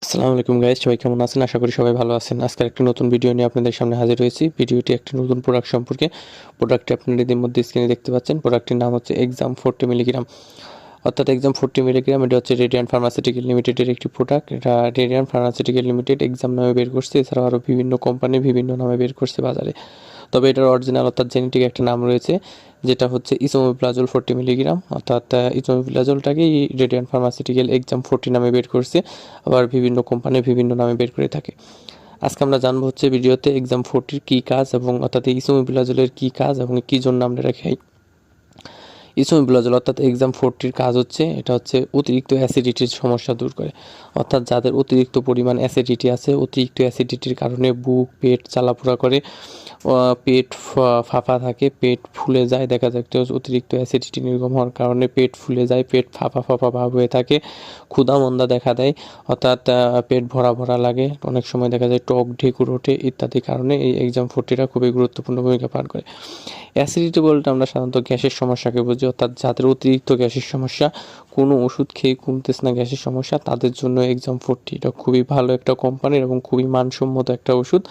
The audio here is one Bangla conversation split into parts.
আসসালামু আলাইকুম গাইস, সবাই কেমন আছেন? আশা করি সবাই ভালো আছেন। আজকের একটা নতুন ভিডিও নিয়ে আপনাদের সামনে হাজির হয়েছি। ভিডিওটি একটি নতুন প্রোডাক্ট সম্পর্কে। প্রোডাক্টটি আপনারা ইতিমধ্যে স্ক্রিনে দেখতে পাচ্ছেন। প্রোডাক্টটির নাম হচ্ছে এক্সাম 40 মিলিগ্রাম, অর্থাৎ এক্সাম 40 মিলিগ্রাম। এটা হচ্ছে রেডিয়ান্ট ফার্মাসিউটিক্যাল লিমিটেডের একটি প্রোডাক্ট। এটা রেডিয়ান্ট ফার্মাসিউটিক্যাল লিমিটেড এক্সাম নামে বের করছে, এছাড়াও আরও বিভিন্ন কোম্পানি বিভিন্ন নামে বের করছে বাজারে। তবে এটার অরিজিনাল অর্থাৎ জেনেটিক একটা নাম রয়েছে, যেটা হচ্ছে ইসোমেপ্লাজল 40 মিলিগ্রাম, অর্থাৎ ইসোমেপ্লাজলটাকেই রেডিয়ান্ট ফার্মাসিউটিক্যাল এক্সাম 40 নামে বের করছে। আবার বিভিন্ন কোম্পানি বিভিন্ন নামে বের করে থাকে। আজকে আমরা জানবো হচ্ছে ভিডিওতে এক্সাম 40 কী কাজ, এবং অর্থাৎ ইসোমেপ্লাজলের কী কাজ এবং কী জন্য আমরা এটা খাই। ইসোমেপ্লাজল অর্থাৎ এক্সাম 40 কাজ হচ্ছে, এটা হচ্ছে অতিরিক্ত অ্যাসিডিটির সমস্যা দূর করে। অর্থাৎ যাদের অতিরিক্ত পরিমাণ অ্যাসিডিটি আছে, অতিরিক্ত অ্যাসিডিটির কারণে বুক পেট জ্বালাপোড়া করে, পেট ফাঁপা থাকে, পেট ফুলে যায়, দেখা যায় অতিরিক্ত অ্যাসিডিটি নির্গম হওয়ার কারণে পেট ফুলে যায়, পেট ফাঁপা ফাঁপা ভাব হয়ে থাকে, ক্ষুধা মন্দা দেখা দেয়, অর্থাৎ পেট ভরা ভরা লাগে, অনেক সময় দেখা যায় টক ঢেকুর ওঠে ইত্যাদি কারণে এই এক্সাম 40টা খুবই গুরুত্বপূর্ণ ভূমিকা পালন করে। অ্যাসিডিটি বলতে আমরা সাধারণত গ্যাসের সমস্যাকে বুঝি, অর্থাৎ যাদের অতিরিক্ত গ্যাসের সমস্যা, কোনো ওষুধ খেয়ে কমতেছে না গ্যাসের সমস্যা, তাদের জন্য এক্সাম 40 এটা খুবই ভালো একটা কোম্পানির এবং খুবই মানসম্মত একটা ওষুধ,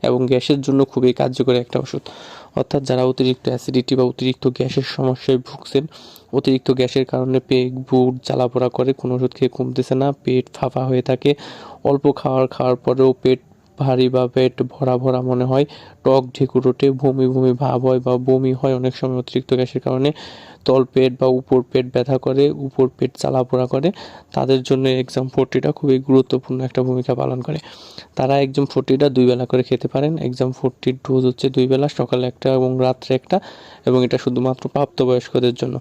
এবং গ্যাসের জন্য খুবই কার্যকরী একটা ওষুধ। অর্থাৎ যারা অতিরিক্ত অ্যাসিডিটি বা অতিরিক্ত গ্যাসের সমস্যায় ভুগছেন, অতিরিক্ত গ্যাসের কারণে পেট বুট জ্বালাপোড়া করে, কোনো ওষুধ খেয়ে কমতেছে না, পেট ফাঁপা হয়ে থাকে, অল্প খাওয়ার পরেও পেট ভারী বা পেট ভরা ভরা মনে হয়, টক ঢেকুর ওঠে, বমি বমি ভাব হয় বা বমি হয় অনেক সময় অতিরিক্ত গ্যাসের কারণে, তলপেট বা উপর পেট ব্যথা করে, উপর পেট জ্বালাপোড়া করে, তাদের জন্য এক্সাম 40টা খুবই গুরুত্বপূর্ণ একটা ভূমিকা পালন করে। তারা এক্সাম 40টা 2 বেলা করে খেতে পারেন। এক্সাম 40 ডোজ হচ্ছে 2 বেলা, সকালে একটা এবং রাত্রে একটা, এবং এটা শুধুমাত্র প্রাপ্তবয়স্কদের জন্য।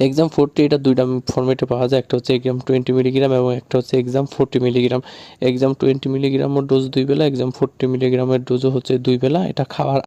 এক্সাম 40 এটা দুইটা ফর্মেটে পাওয়া যায়, একটা হচ্ছে এক্সাম 20 মিলিগ্রাম এবং একটা হচ্ছে এক্সাম 40 মিলিগ্রাম। এক্সাম 20 মিলিগ্রামের ডোজ 2 বেলা, এক্সাম 40 মিলিগ্রামের ডোজও হচ্ছে 2 বেলা। এটা খাওয়ার